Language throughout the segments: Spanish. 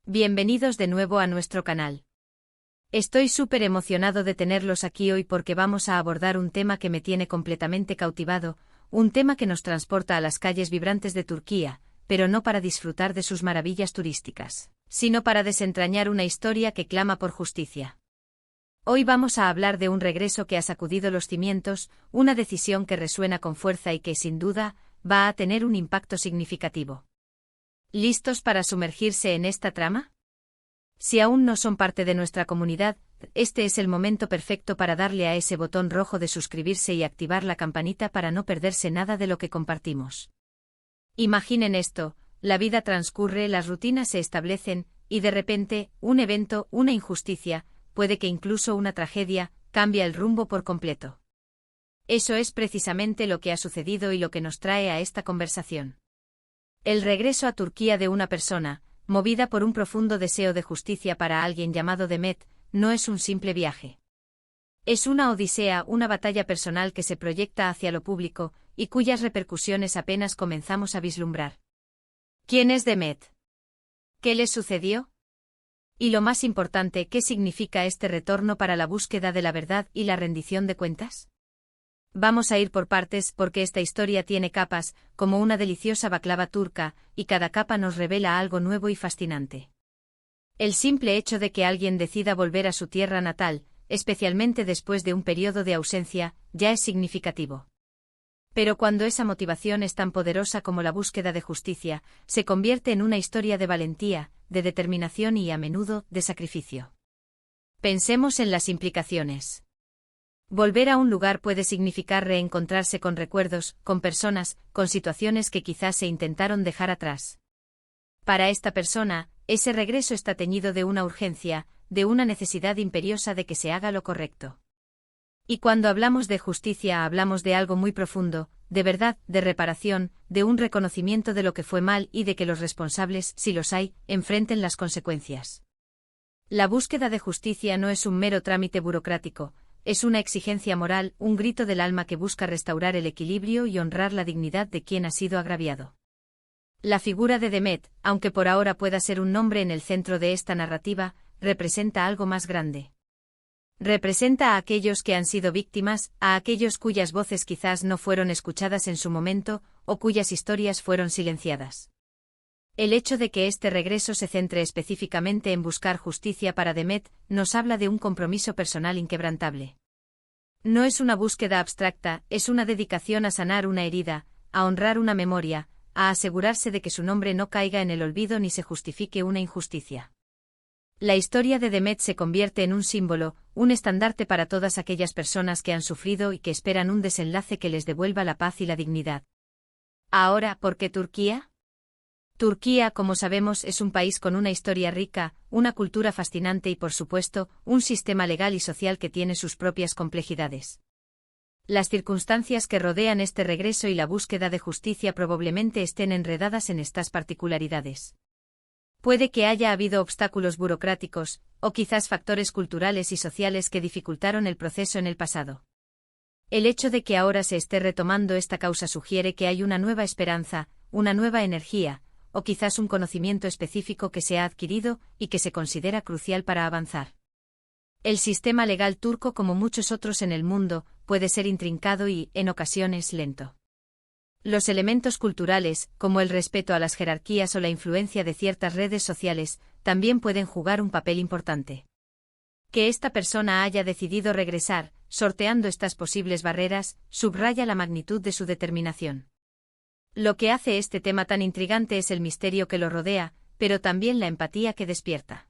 Bienvenidos de nuevo a nuestro canal. Estoy súper emocionado de tenerlos aquí hoy porque vamos a abordar un tema que me tiene completamente cautivado, un tema que nos transporta a las calles vibrantes de Turquía, pero no para disfrutar de sus maravillas turísticas, sino para desentrañar una historia que clama por justicia. Hoy vamos a hablar de un regreso que ha sacudido los cimientos, una decisión que resuena con fuerza y que, sin duda, va a tener un impacto significativo. ¿Listos para sumergirse en esta trama? Si aún no son parte de nuestra comunidad, este es el momento perfecto para darle a ese botón rojo de suscribirse y activar la campanita para no perderse nada de lo que compartimos. Imaginen esto, la vida transcurre, las rutinas se establecen, y de repente, un evento, una injusticia, puede que incluso una tragedia, cambia el rumbo por completo. Eso es precisamente lo que ha sucedido y lo que nos trae a esta conversación. El regreso a Turquía de una persona, movida por un profundo deseo de justicia para alguien llamado Demet, no es un simple viaje. Es una odisea, una batalla personal que se proyecta hacia lo público, y cuyas repercusiones apenas comenzamos a vislumbrar. ¿Quién es Demet? ¿Qué le sucedió? Y lo más importante, ¿qué significa este retorno para la búsqueda de la verdad y la rendición de cuentas? Vamos a ir por partes porque esta historia tiene capas, como una deliciosa baklava turca, y cada capa nos revela algo nuevo y fascinante. El simple hecho de que alguien decida volver a su tierra natal, especialmente después de un periodo de ausencia, ya es significativo. Pero cuando esa motivación es tan poderosa como la búsqueda de justicia, se convierte en una historia de valentía, de determinación y, a menudo, de sacrificio. Pensemos en las implicaciones. Volver a un lugar puede significar reencontrarse con recuerdos, con personas, con situaciones que quizás se intentaron dejar atrás. Para esta persona, ese regreso está teñido de una urgencia, de una necesidad imperiosa de que se haga lo correcto. Y cuando hablamos de justicia hablamos de algo muy profundo, de verdad, de reparación, de un reconocimiento de lo que fue mal y de que los responsables, si los hay, enfrenten las consecuencias. La búsqueda de justicia no es un mero trámite burocrático, es una exigencia moral, un grito del alma que busca restaurar el equilibrio y honrar la dignidad de quien ha sido agraviado. La figura de Demet, aunque por ahora pueda ser un nombre en el centro de esta narrativa, representa algo más grande. Representa a aquellos que han sido víctimas, a aquellos cuyas voces quizás no fueron escuchadas en su momento, o cuyas historias fueron silenciadas. El hecho de que este regreso se centre específicamente en buscar justicia para Demet, nos habla de un compromiso personal inquebrantable. No es una búsqueda abstracta, es una dedicación a sanar una herida, a honrar una memoria, a asegurarse de que su nombre no caiga en el olvido ni se justifique una injusticia. La historia de Demet se convierte en un símbolo, un estandarte para todas aquellas personas que han sufrido y que esperan un desenlace que les devuelva la paz y la dignidad. Ahora, ¿por qué Turquía? Turquía, como sabemos, es un país con una historia rica, una cultura fascinante y, por supuesto, un sistema legal y social que tiene sus propias complejidades. Las circunstancias que rodean este regreso y la búsqueda de justicia probablemente estén enredadas en estas particularidades. Puede que haya habido obstáculos burocráticos, o quizás factores culturales y sociales que dificultaron el proceso en el pasado. El hecho de que ahora se esté retomando esta causa sugiere que hay una nueva esperanza, una nueva energía, o quizás un conocimiento específico que se ha adquirido y que se considera crucial para avanzar. El sistema legal turco, como muchos otros en el mundo, puede ser intrincado y, en ocasiones, lento. Los elementos culturales, como el respeto a las jerarquías o la influencia de ciertas redes sociales, también pueden jugar un papel importante. Que esta persona haya decidido regresar, sorteando estas posibles barreras, subraya la magnitud de su determinación. Lo que hace este tema tan intrigante es el misterio que lo rodea, pero también la empatía que despierta.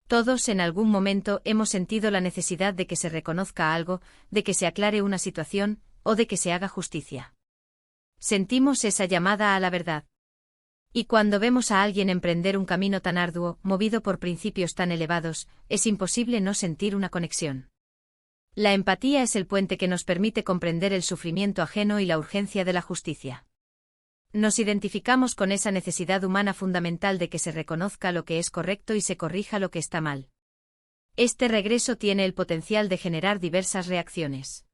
Todos en algún momento hemos sentido la necesidad de que se reconozca algo, de que se aclare una situación, o de que se haga justicia. Sentimos esa llamada a la verdad. Y cuando vemos a alguien emprender un camino tan arduo, movido por principios tan elevados, es imposible no sentir una conexión. La empatía es el puente que nos permite comprender el sufrimiento ajeno y la urgencia de la justicia. Nos identificamos con esa necesidad humana fundamental de que se reconozca lo que es correcto y se corrija lo que está mal. Este regreso tiene el potencial de generar diversas reacciones.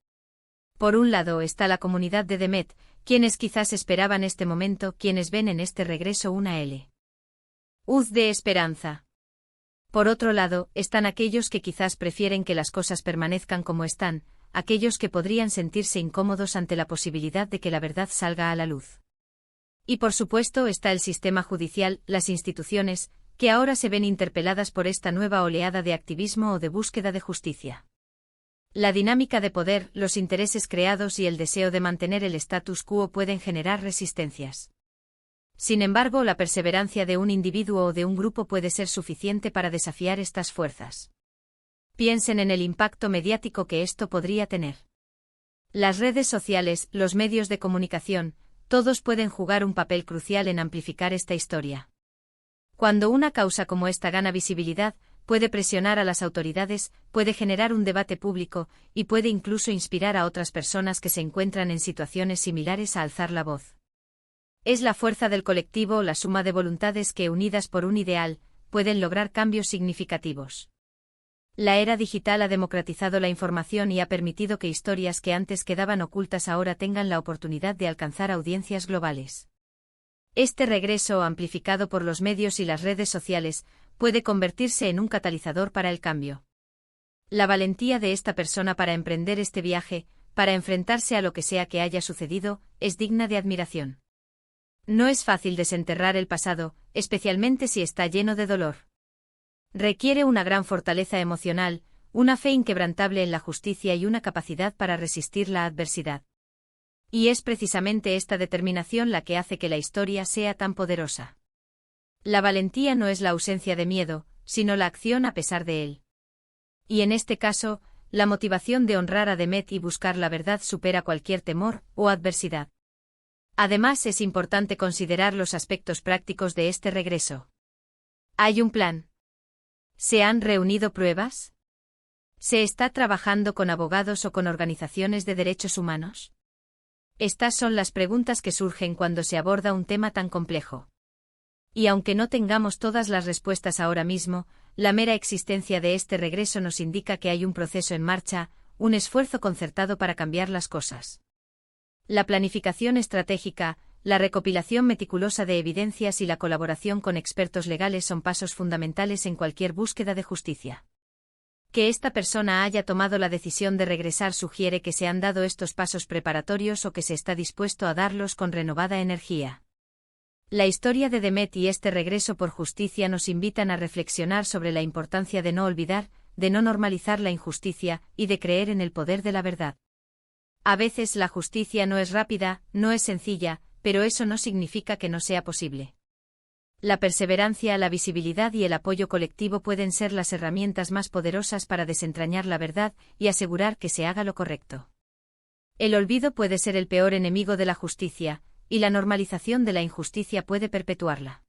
Por un lado está la comunidad de Demet, quienes quizás esperaban este momento, quienes ven en este regreso una Haz de esperanza. Por otro lado, están aquellos que quizás prefieren que las cosas permanezcan como están, aquellos que podrían sentirse incómodos ante la posibilidad de que la verdad salga a la luz. Y por supuesto está el sistema judicial, las instituciones, que ahora se ven interpeladas por esta nueva oleada de activismo o de búsqueda de justicia. La dinámica de poder, los intereses creados y el deseo de mantener el status quo pueden generar resistencias. Sin embargo, la perseverancia de un individuo o de un grupo puede ser suficiente para desafiar estas fuerzas. Piensen en el impacto mediático que esto podría tener. Las redes sociales, los medios de comunicación, todos pueden jugar un papel crucial en amplificar esta historia. Cuando una causa como esta gana visibilidad, puede presionar a las autoridades, puede generar un debate público, y puede incluso inspirar a otras personas que se encuentran en situaciones similares a alzar la voz. Es la fuerza del colectivo, la suma de voluntades que, unidas por un ideal, pueden lograr cambios significativos. La era digital ha democratizado la información y ha permitido que historias que antes quedaban ocultas ahora tengan la oportunidad de alcanzar audiencias globales. Este regreso, amplificado por los medios y las redes sociales, puede convertirse en un catalizador para el cambio. La valentía de esta persona para emprender este viaje, para enfrentarse a lo que sea que haya sucedido, es digna de admiración. No es fácil desenterrar el pasado, especialmente si está lleno de dolor. Requiere una gran fortaleza emocional, una fe inquebrantable en la justicia y una capacidad para resistir la adversidad. Y es precisamente esta determinación la que hace que la historia sea tan poderosa. La valentía no es la ausencia de miedo, sino la acción a pesar de él. Y en este caso, la motivación de honrar a Demet y buscar la verdad supera cualquier temor o adversidad. Además, es importante considerar los aspectos prácticos de este regreso. ¿Hay un plan? ¿Se han reunido pruebas? ¿Se está trabajando con abogados o con organizaciones de derechos humanos? Estas son las preguntas que surgen cuando se aborda un tema tan complejo. Y aunque no tengamos todas las respuestas ahora mismo, la mera existencia de este regreso nos indica que hay un proceso en marcha, un esfuerzo concertado para cambiar las cosas. La planificación estratégica, la recopilación meticulosa de evidencias y la colaboración con expertos legales son pasos fundamentales en cualquier búsqueda de justicia. Que esta persona haya tomado la decisión de regresar sugiere que se han dado estos pasos preparatorios o que se está dispuesto a darlos con renovada energía. La historia de Demet y este regreso por justicia nos invitan a reflexionar sobre la importancia de no olvidar, de no normalizar la injusticia y de creer en el poder de la verdad. A veces la justicia no es rápida, no es sencilla, pero eso no significa que no sea posible. La perseverancia, la visibilidad y el apoyo colectivo pueden ser las herramientas más poderosas para desentrañar la verdad y asegurar que se haga lo correcto. El olvido puede ser el peor enemigo de la justicia, y la normalización de la injusticia puede perpetuarla.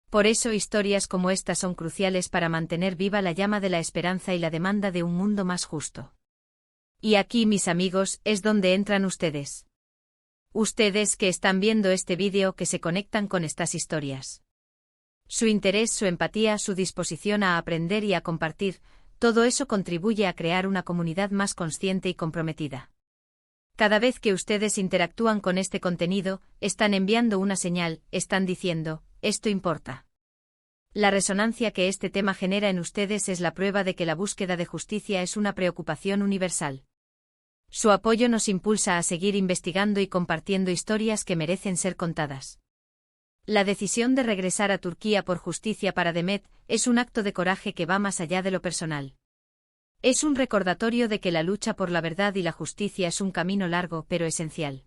Por eso historias como esta son cruciales para mantener viva la llama de la esperanza y la demanda de un mundo más justo. Y aquí, mis amigos, es donde entran ustedes. Ustedes que están viendo este vídeo, que se conectan con estas historias. Su interés, su empatía, su disposición a aprender y a compartir, todo eso contribuye a crear una comunidad más consciente y comprometida. Cada vez que ustedes interactúan con este contenido, están enviando una señal, están diciendo, esto importa. La resonancia que este tema genera en ustedes es la prueba de que la búsqueda de justicia es una preocupación universal. Su apoyo nos impulsa a seguir investigando y compartiendo historias que merecen ser contadas. La decisión de regresar a Turquía por justicia para Demet es un acto de coraje que va más allá de lo personal. Es un recordatorio de que la lucha por la verdad y la justicia es un camino largo pero esencial.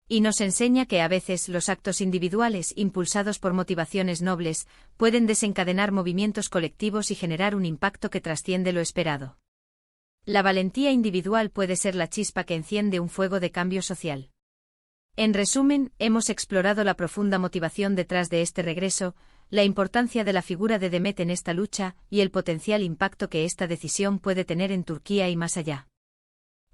Y nos enseña que a veces los actos individuales, impulsados por motivaciones nobles, pueden desencadenar movimientos colectivos y generar un impacto que trasciende lo esperado. La valentía individual puede ser la chispa que enciende un fuego de cambio social. En resumen, hemos explorado la profunda motivación detrás de este regreso, la importancia de la figura de Demet en esta lucha y el potencial impacto que esta decisión puede tener en Turquía y más allá.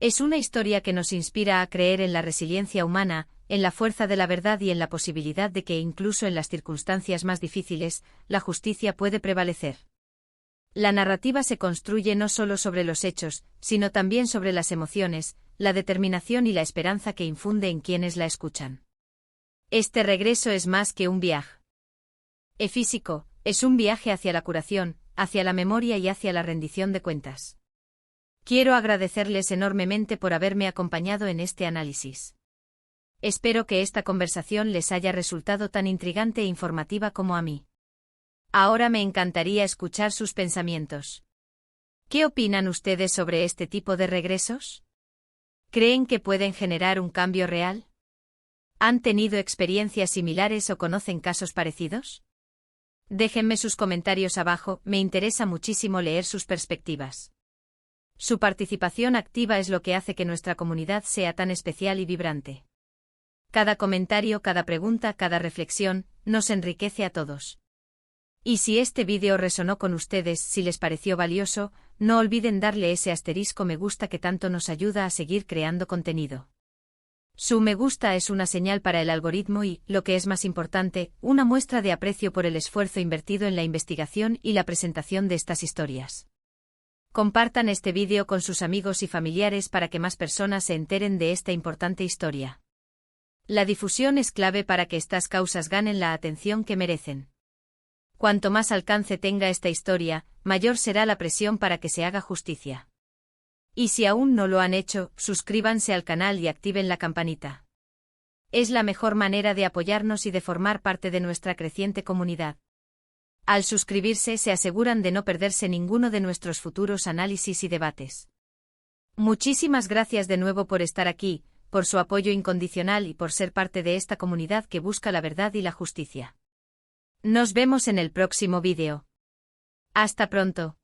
Es una historia que nos inspira a creer en la resiliencia humana, en la fuerza de la verdad y en la posibilidad de que incluso en las circunstancias más difíciles, la justicia puede prevalecer. La narrativa se construye no solo sobre los hechos, sino también sobre las emociones, la determinación y la esperanza que infunde en quienes la escuchan. Este regreso es más que un viaje. E-Físico, es un viaje hacia la curación, hacia la memoria y hacia la rendición de cuentas. Quiero agradecerles enormemente por haberme acompañado en este análisis. Espero que esta conversación les haya resultado tan intrigante e informativa como a mí. Ahora me encantaría escuchar sus pensamientos. ¿Qué opinan ustedes sobre este tipo de regresos? ¿Creen que pueden generar un cambio real? ¿Han tenido experiencias similares o conocen casos parecidos? Déjenme sus comentarios abajo, me interesa muchísimo leer sus perspectivas. Su participación activa es lo que hace que nuestra comunidad sea tan especial y vibrante. Cada comentario, cada pregunta, cada reflexión, nos enriquece a todos. Y si este vídeo resonó con ustedes, si les pareció valioso, no olviden darle ese asterisco me gusta que tanto nos ayuda a seguir creando contenido. Su me gusta es una señal para el algoritmo y, lo que es más importante, una muestra de aprecio por el esfuerzo invertido en la investigación y la presentación de estas historias. Compartan este vídeo con sus amigos y familiares para que más personas se enteren de esta importante historia. La difusión es clave para que estas causas ganen la atención que merecen. Cuanto más alcance tenga esta historia, mayor será la presión para que se haga justicia. Y si aún no lo han hecho, suscríbanse al canal y activen la campanita. Es la mejor manera de apoyarnos y de formar parte de nuestra creciente comunidad. Al suscribirse se aseguran de no perderse ninguno de nuestros futuros análisis y debates. Muchísimas gracias de nuevo por estar aquí, por su apoyo incondicional y por ser parte de esta comunidad que busca la verdad y la justicia. Nos vemos en el próximo vídeo. Hasta pronto.